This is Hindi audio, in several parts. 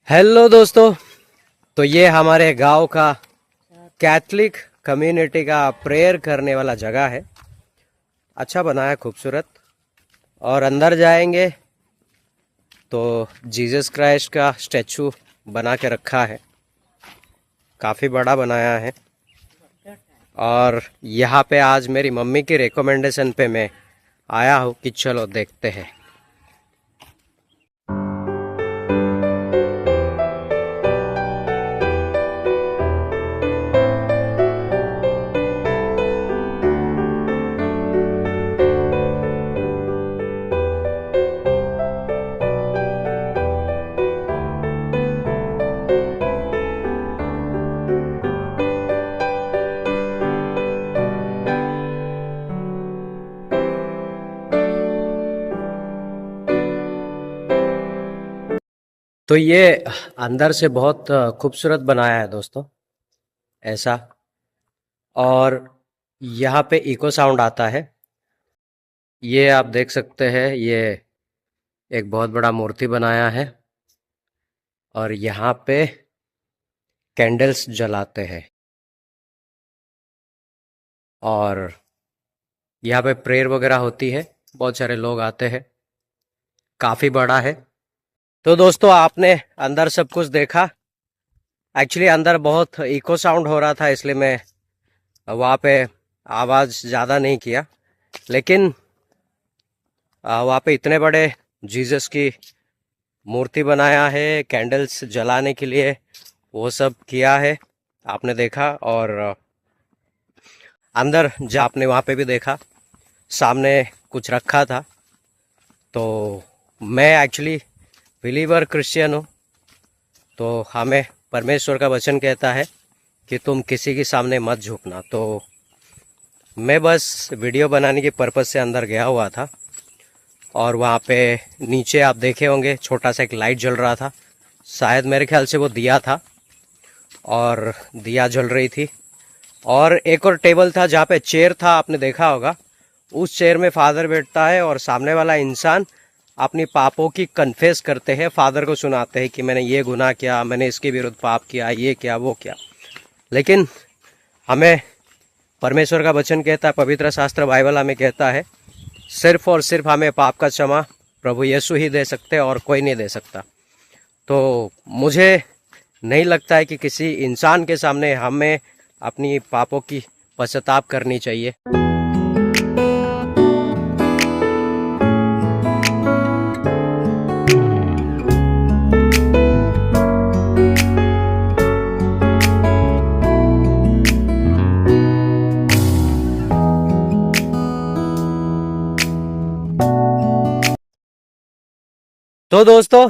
हेलो दोस्तों। तो ये हमारे गांव का कैथलिक कम्युनिटी का प्रेयर करने वाला जगह है। अच्छा बना है, खूबसूरत। और अंदर जाएंगे तो जीसस क्राइस्ट का स्टैचू बना के रखा है, काफ़ी बड़ा बनाया है। और यहाँ पे आज मेरी मम्मी की रिकमेंडेशन पे मैं आया हूँ कि चलो देखते हैं। तो ये अंदर से बहुत खूबसूरत बनाया है दोस्तों, ऐसा। और यहाँ पे इको साउंड आता है, ये आप देख सकते हैं। ये एक बहुत बड़ा मूर्ति बनाया है और यहाँ पे कैंडल्स जलाते हैं और यहाँ पे प्रेयर वगैरह होती है। बहुत सारे लोग आते हैं, काफ़ी बड़ा है। तो दोस्तों, आपने अंदर सब कुछ देखा। एक्चुअली अंदर बहुत इको साउंड हो रहा था, इसलिए मैं वहाँ पे आवाज़ ज़्यादा नहीं किया। लेकिन वहाँ पे इतने बड़े जीसस की मूर्ति बनाया है, कैंडल्स जलाने के लिए वो सब किया है, आपने देखा। और अंदर जो आपने वहाँ पे भी देखा, सामने कुछ रखा था। तो मैं एक्चुअली बिलीवर क्रिश्चियन हूँ, तो हमें परमेश्वर का वचन कहता है कि तुम किसी के सामने मत झुकना। तो मैं बस वीडियो बनाने के पर्पज़ से अंदर गया हुआ था। और वहाँ पे नीचे आप देखे होंगे छोटा सा एक लाइट जल रहा था, शायद मेरे ख्याल से वो दिया था, और दिया जल रही थी। और एक और टेबल था जहाँ पे चेयर था, आपने देखा होगा। उस चेयर में फादर बैठता है और सामने वाला इंसान अपनी पापों की कन्फेस करते हैं, फादर को सुनाते हैं कि मैंने ये गुनाह किया, मैंने इसके विरुद्ध पाप किया, ये किया, वो किया। लेकिन हमें परमेश्वर का वचन कहता है, पवित्र शास्त्र बाइबल हमें कहता है, सिर्फ और सिर्फ हमें पाप का क्षमा प्रभु यीशु ही दे सकते और कोई नहीं दे सकता। तो मुझे नहीं लगता है कि किसी इंसान के सामने हमें अपनी पापों की पश्चाताप करनी चाहिए। तो दोस्तों,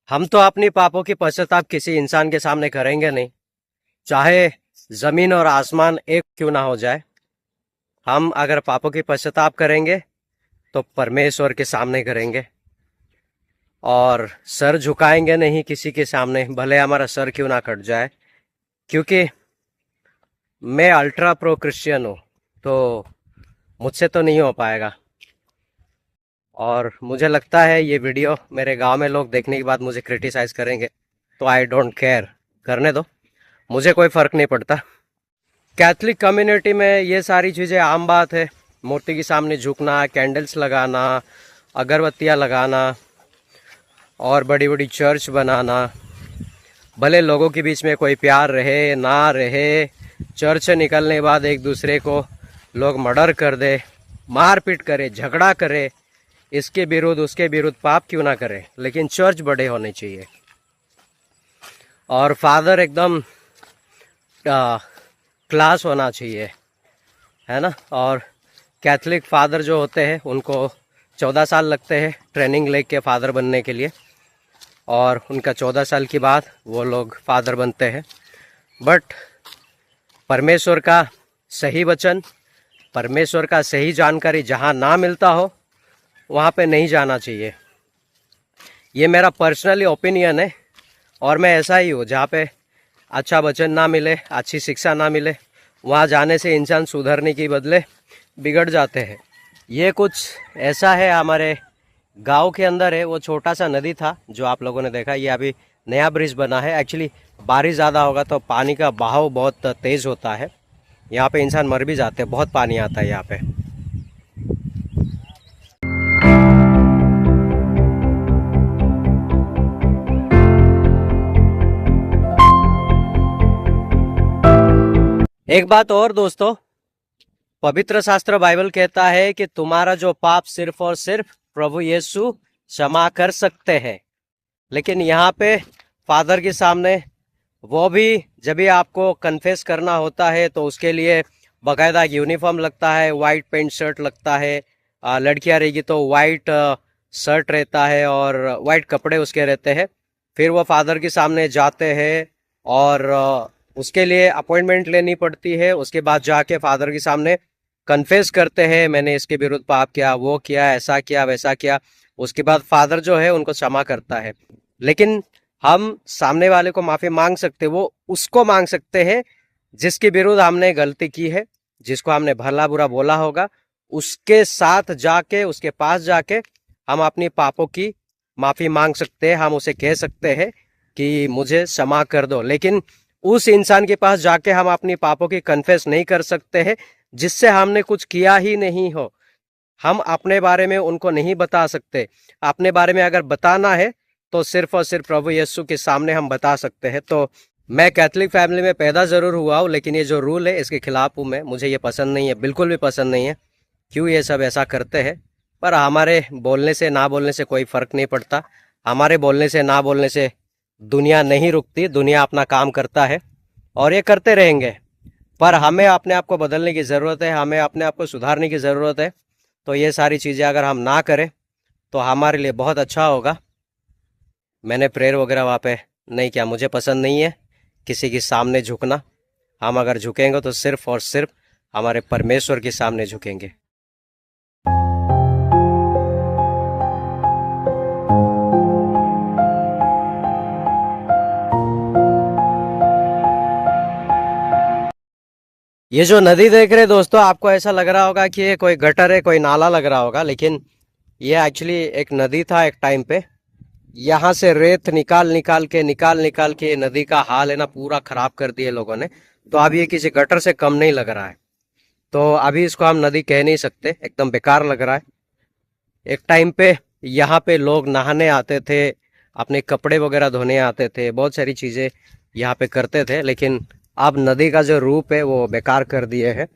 हम तो अपनी पापों की पश्चाताप किसी इंसान के सामने करेंगे नहीं, चाहे जमीन और आसमान एक क्यों ना हो जाए। हम अगर पापों की पश्चाताप करेंगे तो परमेश्वर के सामने करेंगे, और सर झुकाएंगे नहीं किसी के सामने, भले हमारा सर क्यों ना कट जाए। क्योंकि मैं अल्ट्रा प्रो क्रिश्चियन हूँ, तो मुझसे तो नहीं हो पाएगा। और मुझे लगता है ये वीडियो मेरे गांव में लोग देखने के बाद मुझे क्रिटिसाइज़ करेंगे, तो आई डोंट केयर, करने दो, मुझे कोई फ़र्क नहीं पड़ता। कैथलिक कम्युनिटी में ये सारी चीज़ें आम बात है। मूर्ति के सामने झुकना, कैंडल्स लगाना, अगरबत्तियाँ लगाना और बड़ी बड़ी चर्च बनाना। भले लोगों के बीच में कोई प्यार रहे ना रहे, चर्च से निकलने के बाद एक दूसरे को लोग मर्डर कर दे, मारपीट करे, झगड़ा करे, इसके विरुद्ध उसके विरुद्ध पाप क्यों ना करे, लेकिन चर्च बड़े होने चाहिए। और फादर एकदम क्लास होना चाहिए, है ना। और कैथलिक फादर जो होते हैं उनको 14 साल लगते हैं ट्रेनिंग लेके फादर बनने के लिए, और उनका 14 साल के बाद वो लोग फादर बनते हैं। बट परमेश्वर का सही वचन, परमेश्वर का सही जानकारी जहाँ ना मिलता हो वहाँ पे नहीं जाना चाहिए। ये मेरा पर्सनली ओपिनियन है, और मैं ऐसा ही हूँ। जहाँ पे अच्छा वचन ना मिले, अच्छी शिक्षा ना मिले, वहाँ जाने से इंसान सुधरने के बदले बिगड़ जाते हैं। ये कुछ ऐसा है हमारे गांव के अंदर है, वो छोटा सा नदी था जो आप लोगों ने देखा, ये अभी नया ब्रिज बना है। एक्चुअली बारिश ज़्यादा होगा तो पानी का बहाव बहुत तेज़ होता है, यहाँ पे इंसान मर भी जाते हैं, बहुत पानी आता है यहाँ पे। एक बात और दोस्तों, पवित्र शास्त्र बाइबल कहता है कि तुम्हारा जो पाप सिर्फ और सिर्फ प्रभु यीशु क्षमा कर सकते हैं। लेकिन यहाँ पे फादर के सामने वो भी जब भी आपको कन्फेस करना होता है तो उसके लिए बाकायदा यूनिफॉर्म लगता है, वाइट पेंट शर्ट लगता है। लड़कियां रहेगी तो वाइट शर्ट रहता है और वाइट कपड़े उसके रहते हैं। फिर वो फादर के सामने जाते हैं और उसके लिए अपॉइंटमेंट लेनी पड़ती है। उसके बाद जाके फादर के सामने कन्फेस करते हैं, मैंने इसके विरुद्ध पाप किया, वो किया, ऐसा किया, वैसा किया। उसके बाद फादर जो है उनको क्षमा करता है। लेकिन हम सामने वाले को माफी मांग सकते, वो उसको मांग सकते हैं जिसके विरुद्ध हमने गलती की है, जिसको हमने भला बुरा बोला होगा, उसके साथ जाके, उसके पास जाके हम अपनी पापों की माफी मांग सकते हैं। हम उसे कह सकते हैं कि मुझे क्षमा कर दो। लेकिन उस इंसान के पास जाके हम अपनी पापों की कन्फेस नहीं कर सकते हैं जिससे हमने कुछ किया ही नहीं हो। हम अपने बारे में उनको नहीं बता सकते। अपने बारे में अगर बताना है तो सिर्फ और सिर्फ प्रभु यीशु के सामने हम बता सकते हैं। तो मैं कैथोलिक फैमिली में पैदा ज़रूर हुआ हूँ, लेकिन ये जो रूल है इसके खिलाफ हूँ मैं। मुझे ये पसंद नहीं है, बिल्कुल भी पसंद नहीं है। क्यों ये सब ऐसा करते हैं? पर हमारे बोलने से ना बोलने से कोई फ़र्क नहीं पड़ता। हमारे बोलने से ना बोलने से दुनिया नहीं रुकती, दुनिया अपना काम करता है और ये करते रहेंगे। पर हमें अपने आप को बदलने की ज़रूरत है, हमें अपने आप को सुधारने की ज़रूरत है। तो ये सारी चीज़ें अगर हम ना करें तो हमारे लिए बहुत अच्छा होगा। मैंने प्रेयर वगैरह वहाँ पे नहीं किया, मुझे पसंद नहीं है किसी के सामने झुकना। हम अगर झुकेंगे तो सिर्फ और सिर्फ हमारे परमेश्वर के सामने झुकेंगे। ये जो नदी देख रहे दोस्तों, आपको ऐसा लग रहा होगा कि ये कोई गटर है, कोई नाला लग रहा होगा, लेकिन ये एक्चुअली एक नदी था एक टाइम पे। यहाँ से रेत निकाल निकाल के ये नदी का हाल है ना पूरा खराब कर दिए लोगों ने। तो अब ये किसी गटर से कम नहीं लग रहा है। तो अभी इसको हम नदी कह नहीं सकते, एकदम बेकार लग रहा है। एक टाइम पे यहाँ पे लोग नहाने आते थे, अपने कपड़े वगैरह धोने आते थे, बहुत सारी चीज़ें यहाँ पे करते थे। लेकिन अब नदी का जो रूप है वो बेकार कर दिए है।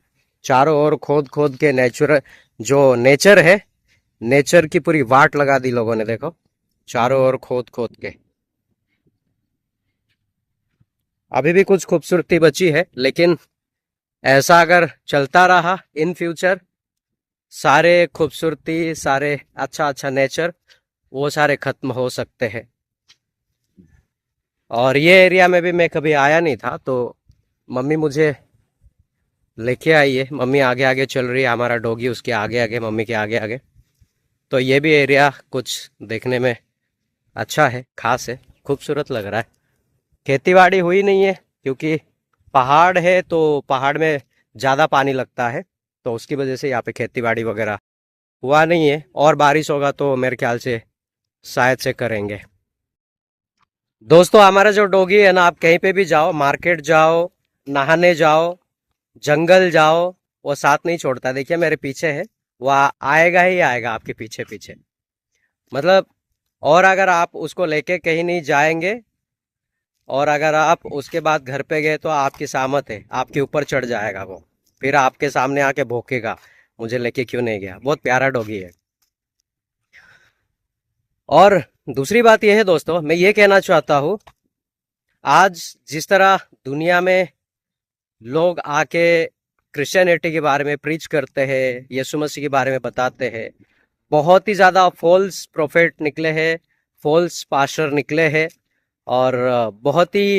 चारों ओर खोद खोद के नेचर है, नेचर की पूरी वाट लगा दी लोगों ने। देखो चारों ओर खोद खोद के। अभी भी कुछ खूबसूरती बची है, लेकिन ऐसा अगर चलता रहा इन फ्यूचर, सारे खूबसूरती, सारे अच्छा अच्छा नेचर वो सारे खत्म हो सकते हैं। और ये एरिया में भी मैं कभी आया नहीं था, तो मम्मी मुझे लेके आई है। मम्मी आगे आगे चल रही है, हमारा डॉगी उसके आगे आगे, मम्मी के आगे आगे। तो ये भी एरिया कुछ देखने में अच्छा है, खास है, खूबसूरत लग रहा है। खेतीबाड़ी हुई नहीं है क्योंकि पहाड़ है, तो पहाड़ में ज़्यादा पानी लगता है, तो उसकी वजह से यहाँ पे खेतीबाड़ी वगैरह हुआ नहीं है। और बारिश होगा तो मेरे ख्याल से शायद से करेंगे। दोस्तों हमारा जो डॉगी है ना, आप कहीं पे भी जाओ, मार्केट जाओ, नहाने जाओ, जंगल जाओ, वो साथ नहीं छोड़ता। देखिए मेरे पीछे है, वो आएगा ही आएगा आपके पीछे पीछे। मतलब, और अगर आप उसको लेके कहीं नहीं जाएंगे और अगर आप उसके बाद घर पे गए तो आपकी सामत है, आपके ऊपर चढ़ जाएगा वो, फिर आपके सामने आके भौंकेगा, मुझे लेके क्यों नहीं गया। बहुत प्यारा डॉगी है। और दूसरी बात यह है दोस्तों, मैं ये कहना चाहता हूँ, आज जिस तरह दुनिया में लोग आके क्रिश्चियनिटी के बारे में प्रीच करते हैं, यीशु मसीह के बारे में बताते हैं, बहुत ही ज़्यादा फॉल्स प्रोफेट निकले हैं, फॉल्स पास्टर निकले हैं, और बहुत ही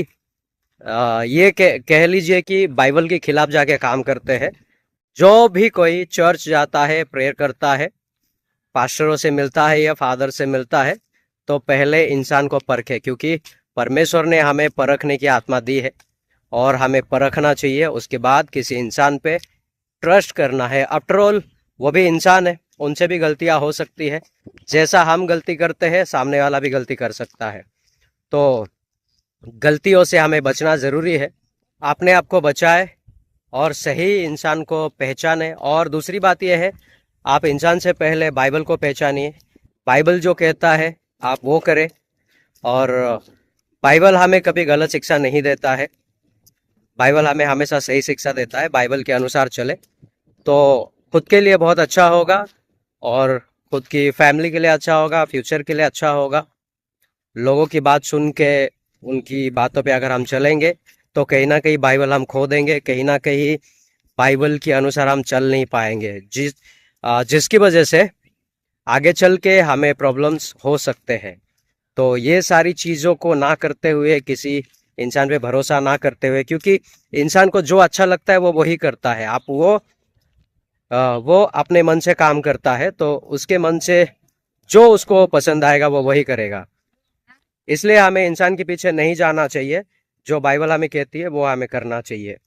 ये कह लीजिए कि बाइबल के खिलाफ जाके काम करते हैं। जो भी कोई चर्च जाता है, प्रेयर करता है, पास्टरों से मिलता है या फादर से मिलता है, तो पहले इंसान को परखे, क्योंकि परमेश्वर ने हमें परखने की आत्मा दी है और हमें परखना चाहिए। उसके बाद किसी इंसान पे ट्रस्ट करना है। आफ्टर ऑल वो भी इंसान है, उनसे भी गलतियां हो सकती है। जैसा हम गलती करते हैं सामने वाला भी गलती कर सकता है, तो गलतियों से हमें बचना ज़रूरी है। अपने आप को बचाए और सही इंसान को पहचाने। और दूसरी बात यह है, आप इंसान से पहले बाइबल को पहचानिए। बाइबल जो कहता है आप वो करें, और बाइबल हमें कभी गलत शिक्षा नहीं देता है। बाइबल हमें हमेशा सही शिक्षा देता है। बाइबल के अनुसार चले तो खुद के लिए बहुत अच्छा होगा, और खुद की फैमिली के लिए अच्छा होगा, फ्यूचर के लिए अच्छा होगा। लोगों की बात सुन के उनकी बातों पे अगर हम चलेंगे तो कहीं ना कहीं बाइबल हम खो देंगे, कहीं ना कहीं बाइबल के अनुसार हम चल नहीं पाएंगे, जिसकी वजह से आगे चल के हमें प्रॉब्लम्स हो सकते हैं। तो ये सारी चीज़ों को ना करते हुए, किसी इंसान पे भरोसा ना करते हुए, क्योंकि इंसान को जो अच्छा लगता है वो वही करता है। आप वो अपने मन से काम करता है, तो उसके मन से जो उसको पसंद आएगा वो वही करेगा। इसलिए हमें इंसान के पीछे नहीं जाना चाहिए। जो बाइबल हमें कहती है वो हमें करना चाहिए।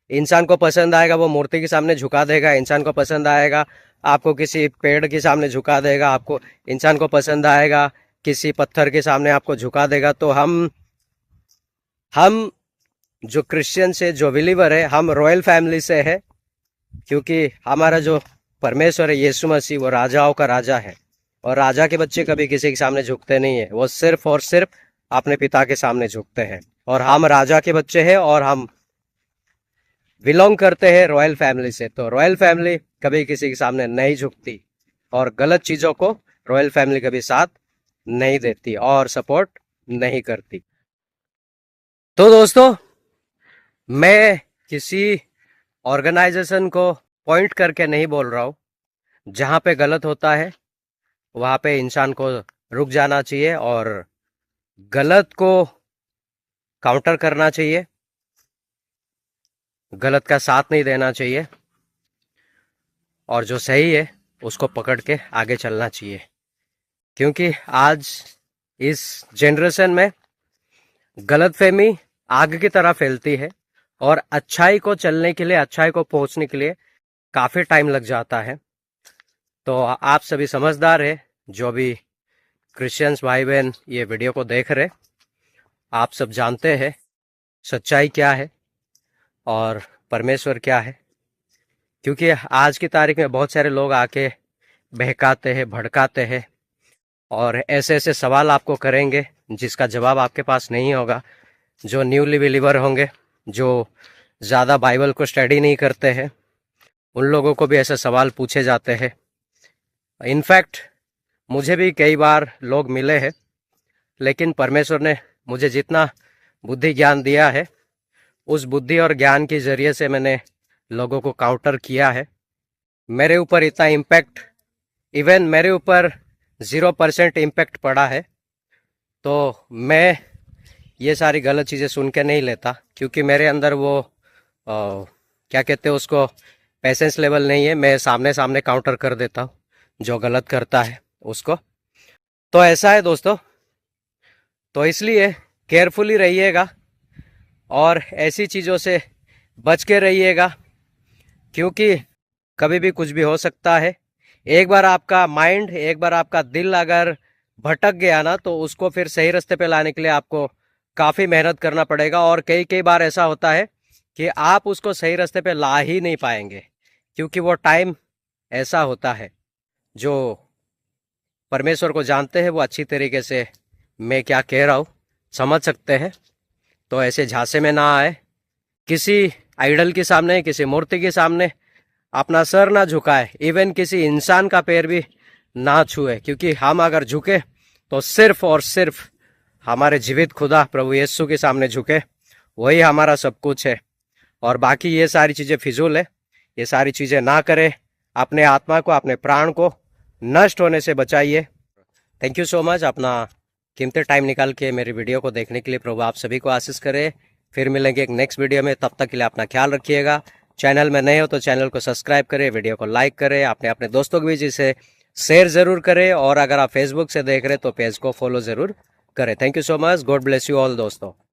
इंसान को पसंद आएगा वो मूर्ति के सामने झुका देगा, इंसान को पसंद आएगा आपको किसी पेड़ के सामने झुका देगा, आपको इंसान को पसंद आएगा किसी पत्थर के सामने आपको झुका देगा। तो हम जो क्रिश्चियन से, जो बिलीवर है, हम रॉयल फैमिली से है, क्योंकि हमारा जो परमेश्वर है यीशु मसीह, वो राजाओं का राजा है। और राजा के बच्चे कभी किसी के सामने झुकते नहीं है, वो सिर्फ और सिर्फ अपने पिता के सामने झुकते हैं। और हम राजा के बच्चे हैं और हम बिलोंग करते हैं रॉयल फैमिली से। तो रॉयल फैमिली कभी किसी के सामने नहीं झुकती, और गलत चीज़ों को रॉयल फैमिली कभी साथ नहीं देती और सपोर्ट नहीं करती। तो दोस्तों, मैं किसी ऑर्गेनाइजेशन को पॉइंट करके नहीं बोल रहा हूँ। जहाँ पे गलत होता है वहाँ पे इंसान को रुक जाना चाहिए और गलत को काउंटर करना चाहिए, गलत का साथ नहीं देना चाहिए, और जो सही है उसको पकड़ के आगे चलना चाहिए। क्योंकि आज इस जनरेशन में गलतफहमी आग की तरह फैलती है, और अच्छाई को चलने के लिए, अच्छाई को पहुंचने के लिए काफ़ी टाइम लग जाता है। तो आप सभी समझदार है, जो भी क्रिश्चियंस भाई बहन ये वीडियो को देख रहे, आप सब जानते हैं सच्चाई क्या है और परमेश्वर क्या है। क्योंकि आज की तारीख में बहुत सारे लोग आके बहकाते हैं, भड़काते हैं, और ऐसे ऐसे सवाल आपको करेंगे जिसका जवाब आपके पास नहीं होगा। जो न्यूली बिलीवर होंगे, जो ज़्यादा बाइबल को स्टडी नहीं करते हैं, उन लोगों को भी ऐसे सवाल पूछे जाते हैं। इनफैक्ट मुझे भी कई बार लोग मिले हैं, लेकिन परमेश्वर ने मुझे जितना बुद्धि ज्ञान दिया है, उस बुद्धि और ज्ञान के ज़रिए से मैंने लोगों को काउंटर किया है। मेरे ऊपर इतना इम्पैक्ट, इवन मेरे ऊपर 0% इम्पैक्ट पड़ा है। तो मैं ये सारी गलत चीज़ें सुन के नहीं लेता, क्योंकि मेरे अंदर वो क्या कहते हैं उसको, पेशेंस लेवल नहीं है। मैं सामने सामने काउंटर कर देता हूँ जो गलत करता है उसको। तो ऐसा है दोस्तों, तो इसलिए केयरफुली रहिएगा और ऐसी चीज़ों से बच के रहिएगा, क्योंकि कभी भी कुछ भी हो सकता है। एक बार आपका माइंड, एक बार आपका दिल अगर भटक गया ना, तो उसको फिर सही रास्ते पे लाने के लिए आपको काफ़ी मेहनत करना पड़ेगा। और कई कई बार ऐसा होता है कि आप उसको सही रास्ते पे ला ही नहीं पाएंगे, क्योंकि वो टाइम ऐसा होता है। जो परमेश्वर को जानते हैं वो अच्छी तरीके से मैं क्या कह रहा हूँ समझ सकते हैं। तो ऐसे झांसे में ना आए, किसी आइडल के सामने, किसी मूर्ति के सामने अपना सर ना झुकाए, इवन किसी इंसान का पैर भी ना छुए। क्योंकि हम अगर झुके तो सिर्फ और सिर्फ हमारे जीवित खुदा प्रभु यीशु के सामने झुके, वही हमारा सब कुछ है। और बाकी ये सारी चीज़ें फिजूल है, ये सारी चीज़ें ना करें। अपने आत्मा को, अपने प्राण को नष्ट होने से बचाइए। थैंक यू सो मच अपना कीमती टाइम निकाल के मेरी वीडियो को देखने के लिए। प्रभु आप सभी को आशीष करे। फिर मिलेंगे एक नेक्स्ट वीडियो में, तब तक के लिए अपना ख्याल रखिएगा। चैनल में नए हो तो चैनल को सब्सक्राइब करें, वीडियो को लाइक करें, अपने दोस्तों के बीच इसे शेयर ज़रूर करें, और अगर आप फेसबुक से देख रहे हैं तो पेज को फॉलो ज़रूर करें। Thank you so much, God bless you all दोस्तों।